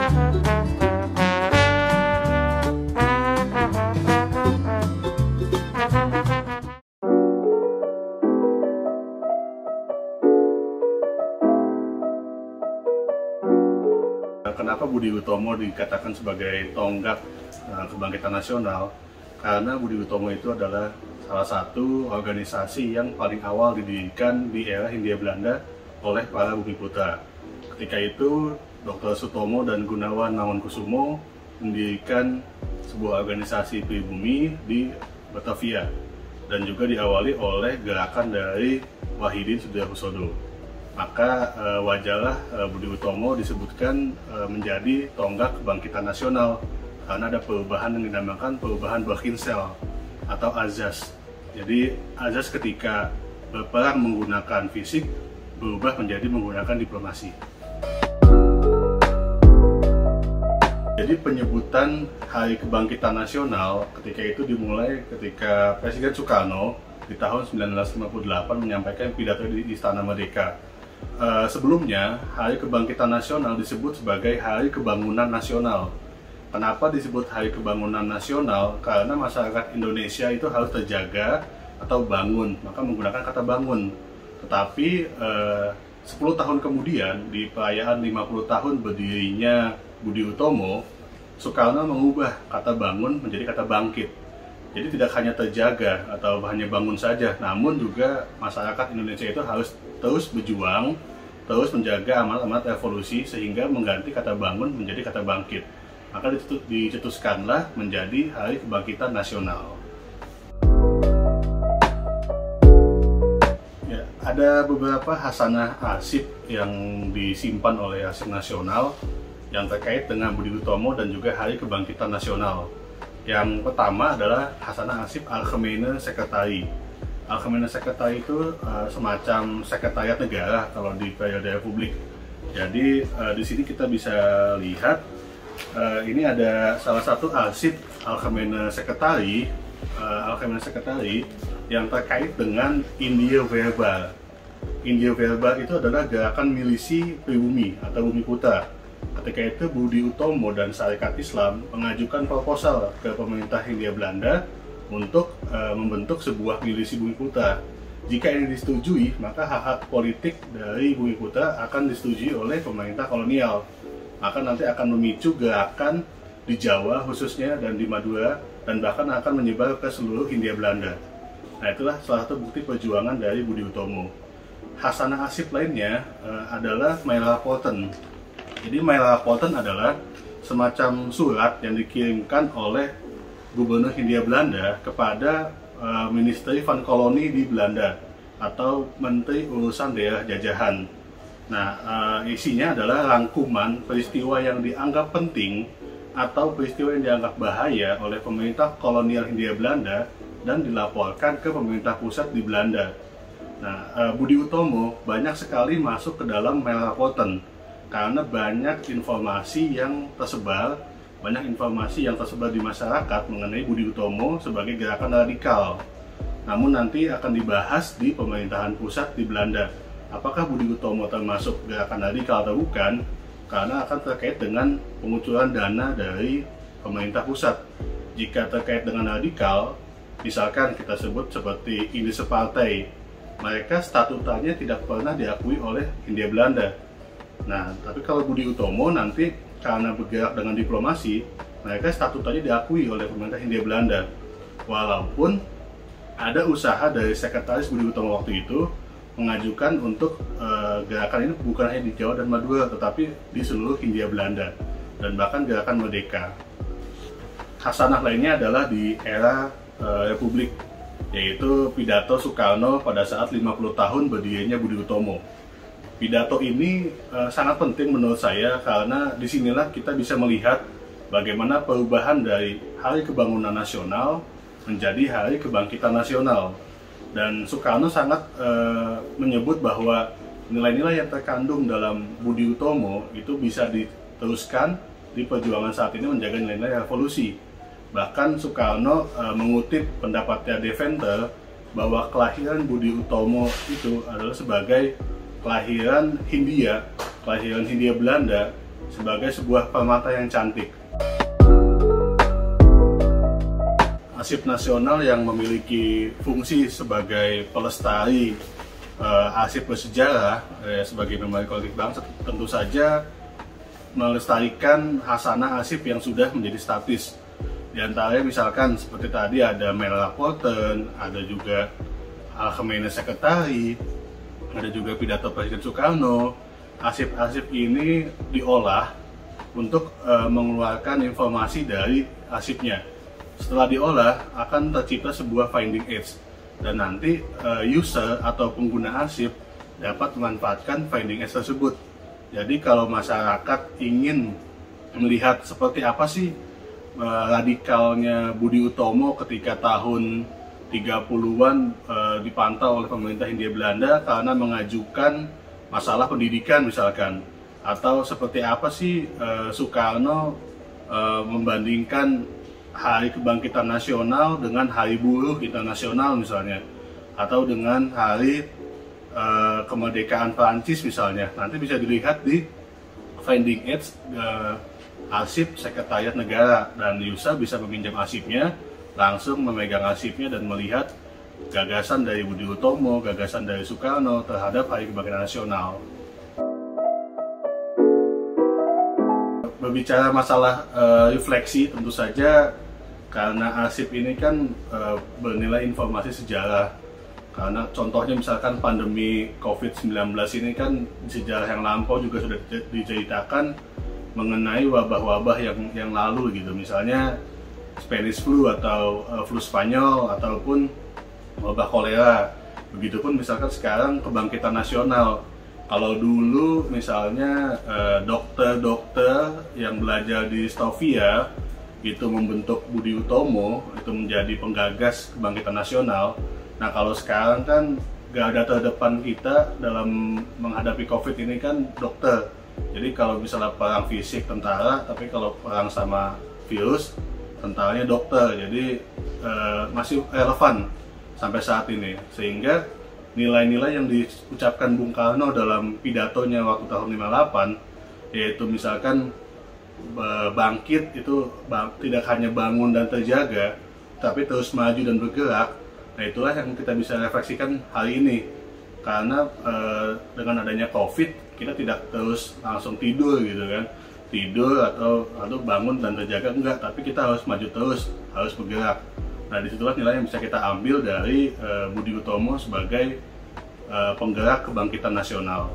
Kenapa Budi Utomo dikatakan sebagai tonggak kebangkitan nasional? Karena Budi Utomo itu adalah salah satu organisasi yang paling awal didirikan di era Hindia Belanda oleh para Bumiputra. Ketika itu, Dr. Sutomo dan Gunawan Mangunkusumo mendirikan sebuah organisasi pribumi di Batavia dan juga diawali oleh gerakan dari Wahidin Sudiarhusodo. Maka wajarlah Budi Utomo disebutkan menjadi tonggak kebangkitan nasional karena ada perubahan yang dinamakan perubahan Berkinsel atau azas. Jadi azas ketika berperang menggunakan fisik berubah menjadi menggunakan diplomasi. Jadi penyebutan Hari Kebangkitan Nasional ketika itu dimulai ketika Presiden Soekarno di tahun 1958 menyampaikan pidato di Istana Merdeka. Sebelumnya, Hari Kebangkitan Nasional disebut sebagai Hari Kebangunan Nasional. Kenapa disebut Hari Kebangunan Nasional? Karena masyarakat Indonesia itu harus terjaga atau bangun, maka menggunakan kata bangun. Tetapi 10 tahun kemudian, di perayaan 50 tahun berdirinya Budi Utomo, Soekarno mengubah kata bangun menjadi kata bangkit. Jadi tidak hanya terjaga atau hanya bangun saja, namun juga masyarakat Indonesia itu harus terus berjuang, terus menjaga amanat-amanat revolusi sehingga mengganti kata bangun menjadi kata bangkit. Maka dicetuskanlah menjadi Hari Kebangkitan Nasional. Ya, ada beberapa hasanah arsip yang disimpan oleh Arsip Nasional yang terkait dengan Budi Utomo dan juga Hari Kebangkitan Nasional. Yang pertama adalah hasanah arsip Algemene Sekretari. Algemene Sekretari itu semacam sekretariat negara kalau di periode Republik. Jadi di sini kita bisa lihat ini ada salah satu arsip Algemene Sekretari, yang terkait dengan India Verbal. India Verbal itu adalah gerakan milisi pribumi atau Bumiputra. Ketika itu Budi Utomo dan Sarekat Islam mengajukan proposal ke pemerintah Hindia Belanda untuk membentuk sebuah milisi Bumiputra. Jika ini disetujui, maka hak-hak politik dari Bumiputra akan disetujui oleh pemerintah kolonial. Maka nanti akan memicu gerakan di Jawa khususnya dan di Madura dan bahkan akan menyebar ke seluruh Hindia Belanda. Nah, itulah salah satu bukti perjuangan dari Budi Utomo. Hasanah arsip lainnya adalah Mail-Rapporten. Jadi Mail-Rapporten adalah semacam surat yang dikirimkan oleh Gubernur Hindia Belanda kepada Ministeri van Koloni di Belanda atau Menteri Urusan Daerah Jajahan. Nah, isinya adalah rangkuman peristiwa yang dianggap penting atau peristiwa yang dianggap bahaya oleh pemerintah kolonial Hindia Belanda dan dilaporkan ke pemerintah pusat di Belanda. Nah, Budi Utomo banyak sekali masuk ke dalam Mail-Rapporten karena banyak informasi yang tersebar di masyarakat mengenai Budi Utomo sebagai gerakan radikal. Namun nanti akan dibahas di pemerintahan pusat di Belanda. Apakah Budi Utomo termasuk gerakan radikal atau bukan? Karena akan terkait dengan pengucuran dana dari pemerintah pusat. Jika terkait dengan radikal, misalkan kita sebut seperti Indische Partij, mereka statutanya tidak pernah diakui oleh Hindia Belanda. Nah, tapi kalau Budi Utomo nanti karena bergerak dengan diplomasi, mereka statutanya diakui oleh pemerintah Hindia Belanda. Walaupun ada usaha dari sekretaris Budi Utomo waktu itu mengajukan untuk gerakan ini bukan hanya di Jawa dan Madura, tetapi di seluruh Hindia Belanda dan bahkan gerakan Merdeka. Hasanah lainnya adalah di era Republik, yaitu pidato Soekarno pada saat 50 tahun berdirinya Budi Utomo. Pidato ini sangat penting menurut saya karena disinilah kita bisa melihat bagaimana perubahan dari Hari Kebangunan Nasional menjadi Hari Kebangkitan Nasional. Dan Soekarno sangat menyebut bahwa nilai-nilai yang terkandung dalam Budi Utomo itu bisa diteruskan di perjuangan saat ini menjaga nilai-nilai revolusi. Bahkan Soekarno mengutip pendapatnya Deventer bahwa kelahiran Budi Utomo itu adalah sebagai kelahiran Hindia Belanda sebagai sebuah permata yang cantik. Arsip nasional yang memiliki fungsi sebagai pelestari arsip bersejarah sebagai memori kolektif bangsa, tentu saja melestarikan hasanah arsip yang sudah menjadi statis. Di antaranya misalkan seperti tadi ada Melraporten, ada juga Algemene Sekretari, ada juga pidato Presiden Soekarno. Arsip-arsip ini diolah untuk mengeluarkan informasi dari arsipnya. Setelah diolah akan tercipta sebuah finding aids, dan nanti user atau pengguna arsip dapat memanfaatkan finding aids tersebut. Jadi kalau masyarakat ingin melihat seperti apa sih radikalnya Budi Utomo ketika tahun 30-an dipantau oleh pemerintah Hindia Belanda karena mengajukan masalah pendidikan misalkan, atau seperti apa sih Soekarno membandingkan Hari Kebangkitan Nasional dengan Hari Buruh Internasional misalnya, atau dengan Hari Kemerdekaan Prancis misalnya. Nanti bisa dilihat di finding aids arsip Sekretariat Negara, dan user bisa meminjam arsipnya, langsung memegang arsipnya dan melihat gagasan dari Budi Utomo, gagasan dari Soekarno terhadap Hari Kebangkitan Nasional. Berbicara masalah refleksi, tentu saja karena arsip ini kan bernilai informasi sejarah. Karena contohnya misalkan pandemi COVID-19 ini kan di sejarah yang lampau juga sudah diceritakan mengenai wabah-wabah yang lalu gitu. Misalnya Spanish flu atau flu Spanyol ataupun wabah kolera. Begitupun misalkan sekarang kebangkitan nasional. Kalau dulu misalnya dokter-dokter yang belajar di Stovia itu membentuk Budi Utomo itu menjadi penggagas kebangkitan nasional. Nah kalau sekarang kan garda terdepan kita dalam menghadapi COVID ini kan dokter. Jadi kalau misalnya perang fisik tentara, tapi kalau perang sama virus tentaranya dokter. Jadi masih relevan sampai saat ini, sehingga nilai-nilai yang diucapkan Bung Karno dalam pidatonya waktu tahun 58, yaitu misalkan bangkit itu tidak hanya bangun dan terjaga, tapi terus maju dan bergerak. Nah itulah yang kita bisa refleksikan hari ini, karena dengan adanya COVID kita tidak terus langsung tidur gitu kan, tidur atau bangun dan terjaga, enggak, tapi kita harus maju terus, harus bergerak. Nah disitulah nilai yang bisa kita ambil dari Budi Utomo sebagai penggerak kebangkitan nasional.